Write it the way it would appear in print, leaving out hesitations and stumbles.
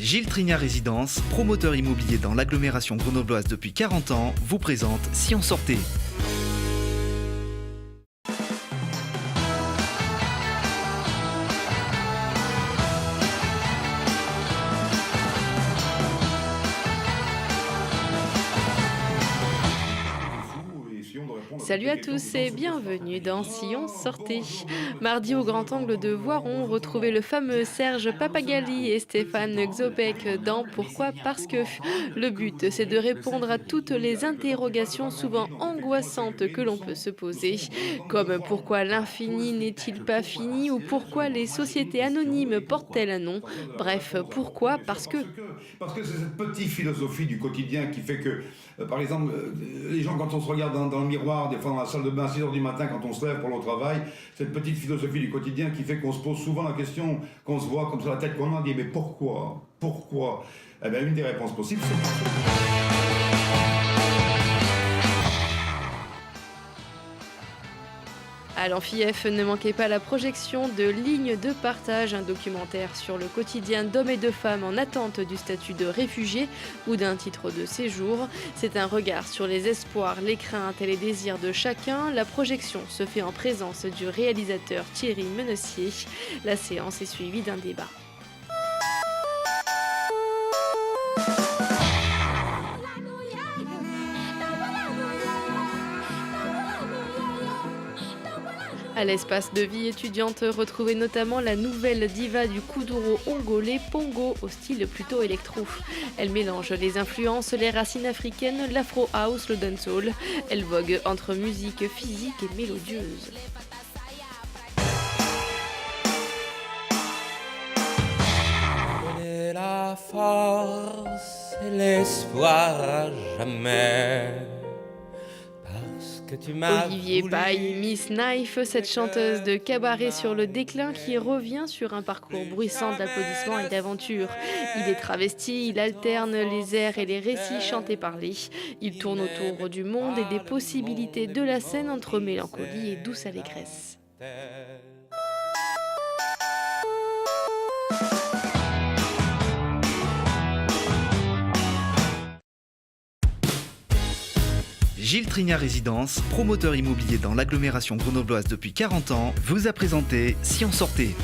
Gilles Trignard Résidence, promoteur immobilier dans l'agglomération grenobloise depuis 40 ans, vous présente Si on sortait. Salut à tous et bienvenue dans Si on sortait. Mardi au Grand Angle de Voiron, retrouvez le fameux Serge Papagali et Stéphane Xopek dans Pourquoi ? Parce que le but, c'est de répondre à toutes les interrogations souvent angoissantes que l'on peut se poser, comme pourquoi l'infini n'est-il pas fini ou pourquoi les sociétés anonymes portent-elles un nom. Bref, pourquoi ? Parce que c'est cette petite philosophie du quotidien qui fait que, par exemple, les gens quand on se regarde dans le miroir, des fois dans la salle de bain à 6h du matin quand on se lève pour le travail, cette petite philosophie du quotidien qui fait qu'on se pose souvent la question, qu'on se voit comme ça la tête qu'on a, dit mais pourquoi ? Pourquoi ? Eh bien une des réponses possibles c'est... À l'Amphi-F, ne manquez pas la projection de Ligne de partage, un documentaire sur le quotidien d'hommes et de femmes en attente du statut de réfugié ou d'un titre de séjour. C'est un regard sur les espoirs, les craintes et les désirs de chacun. La projection se fait en présence du réalisateur Thierry Menessier. La séance est suivie d'un débat. À l'espace de vie étudiante, retrouvez notamment la nouvelle diva du kuduro ongolais Pongo au style plutôt électro. Elle mélange les influences, les racines africaines, l'afro house, le dancehall. Elle vogue entre musique physique et mélodieuse. Donner la force et l'espoir à jamais. Olivier Baye, Miss Knife, cette chanteuse de cabaret sur le déclin qui revient sur un parcours bruissant d'applaudissements et d'aventures. Il est travesti, il alterne les airs et les récits chantés par lui. Il tourne autour du monde et des possibilités de la scène entre mélancolie et douce allégresse. Gilles Trignard Résidence, promoteur immobilier dans l'agglomération grenobloise depuis 40 ans, vous a présenté Si on sortait.